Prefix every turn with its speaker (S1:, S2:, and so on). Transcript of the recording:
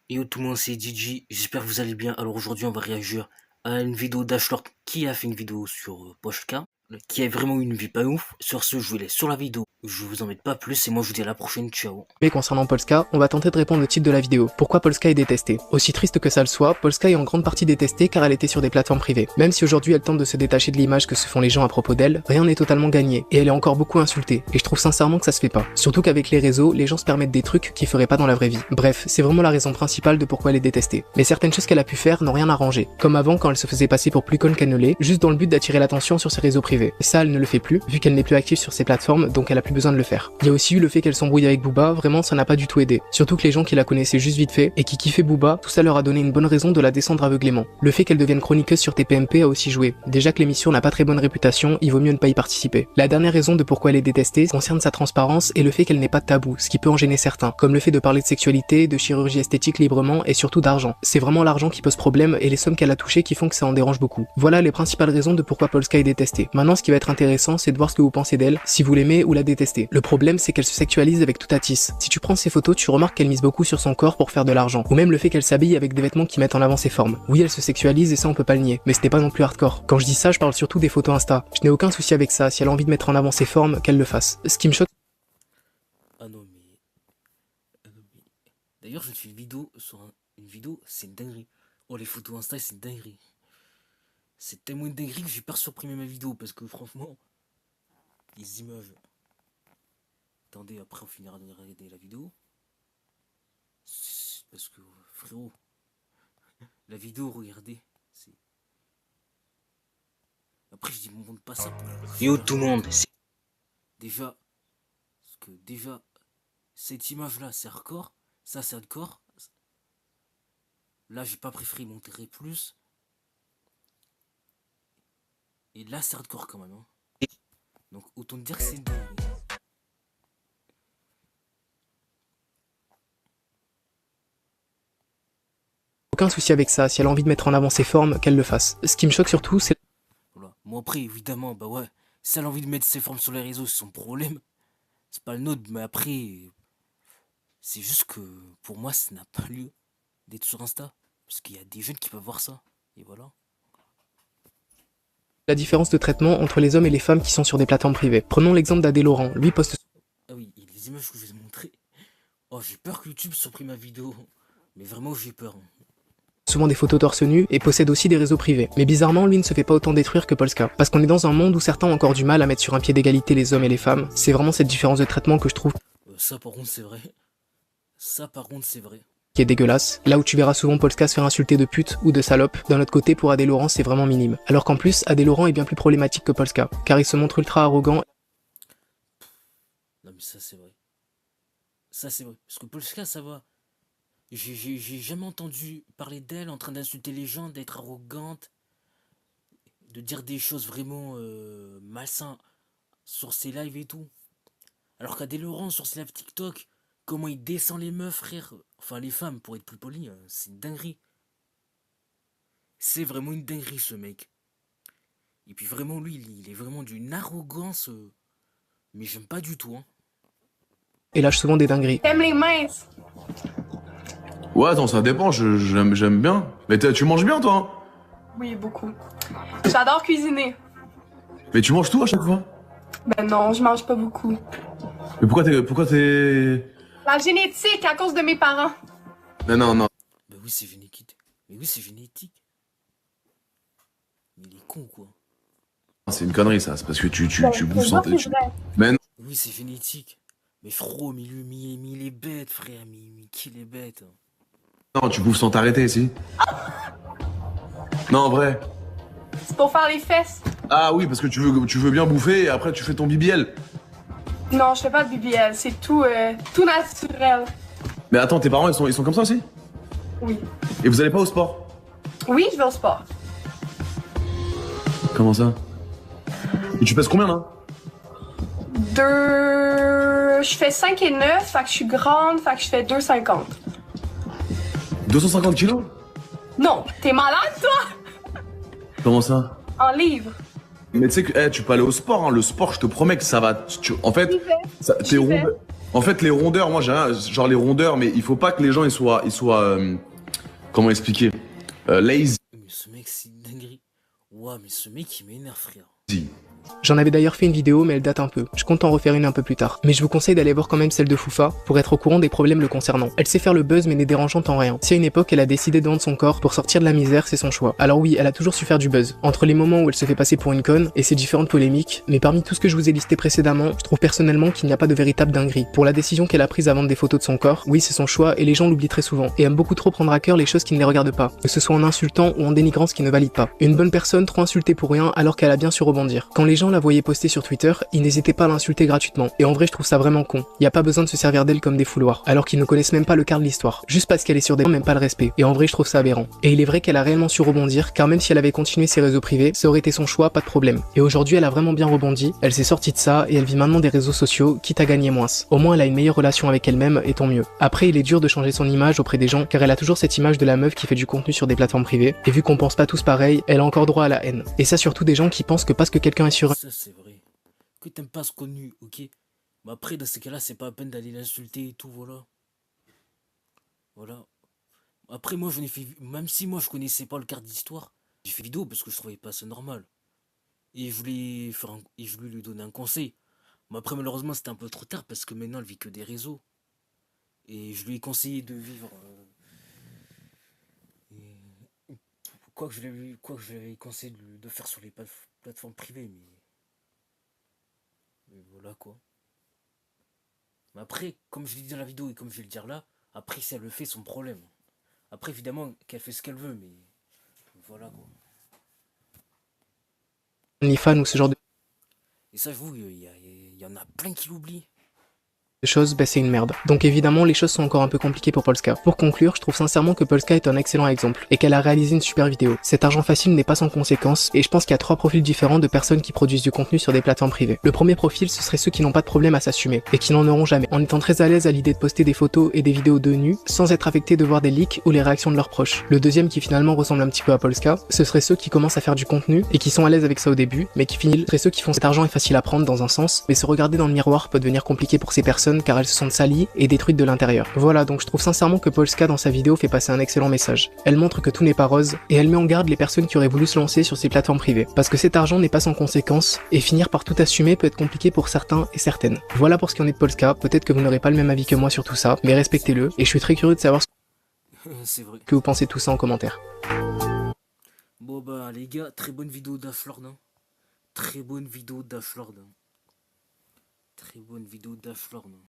S1: Yo tout le monde, c'est DJ, j'espère que vous allez bien. Alors aujourd'hui on va réagir à une vidéo d'Ashlord qui a fait une vidéo sur Pochka, qui a vraiment eu une vie pas ouf. Sur ce, je vous laisse sur la vidéo, je vous embête pas plus et moi je vous dis à la prochaine, ciao.
S2: Mais concernant Polska, on va tenter de répondre au titre de la vidéo. Pourquoi Polska est détestée? Aussi triste que ça le soit, Polska est en grande partie détestée car elle était sur des plateformes privées. Même si aujourd'hui elle tente de se détacher de l'image que se font les gens à propos d'elle, rien n'est totalement gagné, et elle est encore beaucoup insultée, et je trouve sincèrement que ça se fait pas. Surtout qu'avec les réseaux, les gens se permettent des trucs qu'ils feraient pas dans la vraie vie. Bref, c'est vraiment la raison principale de pourquoi elle est détestée. Mais certaines choses qu'elle a pu faire n'ont rien arrangé. Comme avant quand elle se faisait passer pour plus conne qu'elle ne l'est, juste dans le but d'attirer l'attention sur ses réseaux privés. Et ça, elle ne le fait plus, vu qu'elle n'est plus active sur ces plateformes, donc elle a plus besoin de le faire. Il y a aussi eu le fait qu'elle s'embrouille avec Booba, vraiment ça n'a pas du tout aidé. Surtout que les gens qui la connaissaient juste vite fait et qui kiffaient Booba, tout ça leur a donné une bonne raison de la descendre aveuglément. Le fait qu'elle devienne chroniqueuse sur TPMP a aussi joué. Déjà que l'émission n'a pas très bonne réputation, il vaut mieux ne pas y participer. La dernière raison de pourquoi elle est détestée concerne sa transparence et le fait qu'elle n'ait pas de tabou, ce qui peut en gêner certains, comme le fait de parler de sexualité, de chirurgie esthétique librement et surtout d'argent. C'est vraiment l'argent qui pose problème et les sommes qu'elle a touchées qui font que ça en dérange beaucoup. Voilà les principales raisons de pourquoi Polska est détestée. Maintenant ce qui va être intéressant c'est de voir ce que vous pensez d'elle, si vous l'aimez ou la détestez. Le problème c'est qu'elle se sexualise avec toute hâtisse. Si tu prends ses photos, tu remarques qu'elle mise beaucoup sur son corps pour faire de l'argent, ou même le fait qu'elle s'habille avec des vêtements qui mettent en avant ses formes. Oui, elle se sexualise et ça on peut pas le nier, mais ce n'est pas non plus hardcore. Quand je dis ça, je parle surtout des photos Insta. Je n'ai aucun souci avec ça, si elle a envie de mettre en avant ses formes, qu'elle le fasse. Ce qui me choque...
S1: Ah non mais... D'ailleurs je fais une vidéo sur une vidéo, c'est une dinguerie. Oh les photos Insta c'est une dinguerie. C'est tellement une dinguerie que j'ai peur de supprimer ma vidéo parce que franchement... Les images... Attendez, après on finira de regarder la vidéo. Parce que frérot, la vidéo, regardez. Après je dis montre pas ça pour... Yo tout le monde, c'est... Déjà, parce que déjà, cette image là c'est hardcore, ça c'est hardcore. Là j'ai pas préféré montrer plus. Et là c'est hardcore quand même. Hein. Donc autant dire que c'est une dinguerie.
S2: Aucun souci avec ça, si elle a envie de mettre en avant ses formes, qu'elle le fasse. Ce qui me choque surtout, c'est...
S1: Voilà. Moi après évidemment, bah ouais, si elle a envie de mettre ses formes sur les réseaux, c'est son problème. C'est pas le nôtre, mais après, c'est juste que pour moi ça n'a pas lieu d'être sur Insta. Parce qu'il y a des jeunes qui peuvent voir ça. Et voilà.
S2: La différence de traitement entre les hommes et les femmes qui sont sur des plateformes privées. Prenons l'exemple d'Adé Laurent, lui poste...
S1: Ah oui, et les images que je vous ai montrées. Oh, j'ai peur que YouTube supprime ma vidéo. Mais vraiment, j'ai peur.
S2: Souvent des photos torse nu et possède aussi des réseaux privés. Mais bizarrement, lui ne se fait pas autant détruire que Polska. Parce qu'on est dans un monde où certains ont encore du mal à mettre sur un pied d'égalité les hommes et les femmes. C'est vraiment cette différence de traitement que je trouve
S1: Ça par contre, c'est vrai. Ça par contre, c'est vrai.
S2: qui est dégueulasse. Là où tu verras souvent Polska se faire insulter de pute ou de salope, d'un autre côté pour Adé Laurent c'est vraiment minime. Alors qu'en plus, Adé Laurent est bien plus problématique que Polska, car il se montre ultra arrogant.
S1: Non mais ça c'est vrai. Ça c'est vrai. Parce que Polska, ça va. J'ai jamais entendu parler d'elle en train d'insulter les gens, d'être arrogante, de dire des choses vraiment malsaines sur ses lives et tout. Alors qu'Adé Laurent sur ses lives TikTok, comment il descend les meufs, frère. Enfin les femmes, pour être plus poli, c'est une dinguerie. C'est vraiment une dinguerie ce mec. Et puis vraiment lui, il est vraiment d'une arrogance. Mais j'aime pas du tout. Hein.
S2: Et lâche souvent des dingueries.
S3: T'aimes les minces?
S4: Ouais, attends, ça dépend, j'aime bien. Mais tu manges bien, toi, hein?
S3: Oui, beaucoup. J'adore cuisiner.
S4: Mais tu manges tout à chaque fois?
S3: Ben non, je mange pas beaucoup.
S4: Mais pourquoi t'es...
S3: La génétique, à cause de mes parents.
S4: Mais non, non.
S1: Bah oui, c'est génétique. Mais oui, c'est génétique. Mais il est con, quoi.
S4: C'est une connerie, ça. C'est parce que tu bouffes
S3: sans...
S4: santé. Mais non.
S1: Oui, c'est génétique. Mais frérot, mais il est bête, frère. Mais qui est bête?
S4: Non, tu bouffes sans t'arrêter, si. Non, en vrai.
S3: C'est pour faire les fesses.
S4: Ah oui, parce que tu veux bien bouffer et après tu fais ton BBL.
S3: Non, je fais pas de BBL, c'est tout, tout naturel.
S4: Mais attends, tes parents, ils sont comme ça aussi?
S3: Oui.
S4: Et vous allez pas au sport?
S3: Oui, je vais au sport.
S4: Comment ça? Et tu pèses combien, là?
S3: Je fais 5 et 9, fait que je suis grande, fait que je fais 2,50.
S4: 250 kilos?
S3: Non, t'es malade, toi?
S4: Comment ça?
S3: En livres.
S4: Mais tu sais que tu peux aller au sport, hein. Le sport, je te promets que ça va... En fait, t'es ronde... En fait, les rondeurs, moi, j'ai rien, genre les rondeurs, mais il faut pas que les gens, comment expliquer? Lazy.
S1: Mais ce mec, c'est une dinguerie. Ouah, mais ce mec, il m'énerve, frère.
S2: J'en avais d'ailleurs fait une vidéo mais elle date un peu, je compte en refaire une un peu plus tard. Mais je vous conseille d'aller voir quand même celle de Foufa pour être au courant des problèmes le concernant. Elle sait faire le buzz mais n'est dérangeante en rien. Si à une époque elle a décidé de vendre son corps pour sortir de la misère, c'est son choix. Alors oui, elle a toujours su faire du buzz, entre les moments où elle se fait passer pour une conne et ses différentes polémiques, mais parmi tout ce que je vous ai listé précédemment, je trouve personnellement qu'il n'y a pas de véritable dinguerie. Pour la décision qu'elle a prise à vendre des photos de son corps, oui c'est son choix et les gens l'oublient très souvent, et aiment beaucoup trop prendre à cœur les choses qui ne les regardent pas, que ce soit en insultant ou en dénigrant ce qui ne valide pas. Une bonne personne trop insultée pour rien alors qu'elle a bien su rebondir. Quand les gens la voyaient poster sur Twitter, ils n'hésitaient pas à l'insulter gratuitement. Et en vrai, je trouve ça vraiment con. Y a pas besoin de se servir d'elle comme des fouloirs, alors qu'ils ne connaissent même pas le quart de l'histoire. Juste parce qu'elle est sur des même pas le respect. Et en vrai, je trouve ça aberrant. Et il est vrai qu'elle a réellement su rebondir, car même si elle avait continué ses réseaux privés, ça aurait été son choix, pas de problème. Et aujourd'hui, elle a vraiment bien rebondi, elle s'est sortie de ça, et elle vit maintenant des réseaux sociaux, quitte à gagner moins. Au moins, elle a une meilleure relation avec elle-même, et tant mieux. Après, il est dur de changer son image auprès des gens, car elle a toujours cette image de la meuf qui fait du contenu sur des plateformes privées, et vu qu'on pense pas tous pareil, elle a encore droit à la haine. Et ça surtout des gens qui pensent que parce que quelqu'un est sur
S1: Ça, c'est vrai. Que t'aimes pas ce connu, ok? Mais après, dans ces cas-là, c'est pas la peine d'aller l'insulter et tout, voilà. Voilà. Après, moi, je n'ai fait. Même si moi, je connaissais pas le quart d'histoire, j'ai fait vidéo parce que je trouvais pas ça normal. Et je voulais et je voulais lui donner un conseil. Mais après, malheureusement, c'était un peu trop tard parce que maintenant, elle vit que des réseaux. Et je lui ai conseillé de vivre. Et- quoi que je lui ai conseillé de faire sur les plateformes privées, mais voilà quoi. Mais après, comme je l'ai dit dans la vidéo et comme je vais le dire là, après, si elle le fait, son problème. Après, évidemment, qu'elle fait ce qu'elle veut, mais voilà quoi.
S2: OnlyFans ou ce genre de
S1: Et ça, je vous, il y en a plein qui l'oublient.
S2: choses, bah c'est une merde. Donc évidemment, les choses sont encore un peu compliquées pour Polska. Pour conclure, je trouve sincèrement que Polska est un excellent exemple, et qu'elle a réalisé une super vidéo. Cet argent facile n'est pas sans conséquences, et je pense qu'il y a 3 profils différents de personnes qui produisent du contenu sur des plateformes privées. Le premier profil, ce serait ceux qui n'ont pas de problème à s'assumer, et qui n'en auront jamais, en étant très à l'aise à l'idée de poster des photos et des vidéos de nus, sans être affectés de voir des leaks ou les réactions de leurs proches. Le deuxième, qui finalement ressemble un petit peu à Polska, ce serait ceux qui commencent à faire du contenu, et qui sont à l'aise avec ça au début, mais qui finissent, ceux qui font cet argent est facile à prendre dans un sens, mais se regarder dans le miroir peut devenir compliqué pour ces personnes car elles se sentent salies et détruite de l'intérieur. Voilà, donc je trouve sincèrement que Polska dans sa vidéo fait passer un excellent message. Elle montre que tout n'est pas rose, et elle met en garde les personnes qui auraient voulu se lancer sur ces plateformes privées. Parce que cet argent n'est pas sans conséquences, et finir par tout assumer peut être compliqué pour certains et certaines. Voilà pour ce qui en est de Polska, peut-être que vous n'aurez pas le même avis que moi sur tout ça, mais respectez-le, et je suis très curieux de savoir ce
S1: C'est vrai.
S2: que vous pensez de tout ça en commentaire.
S1: Bon bah les gars, très bonne vidéo d'Aflord. Hein. Très bonne vidéo d'Aflord. Hein. Très bonne vidéo d'Aflord. Hein.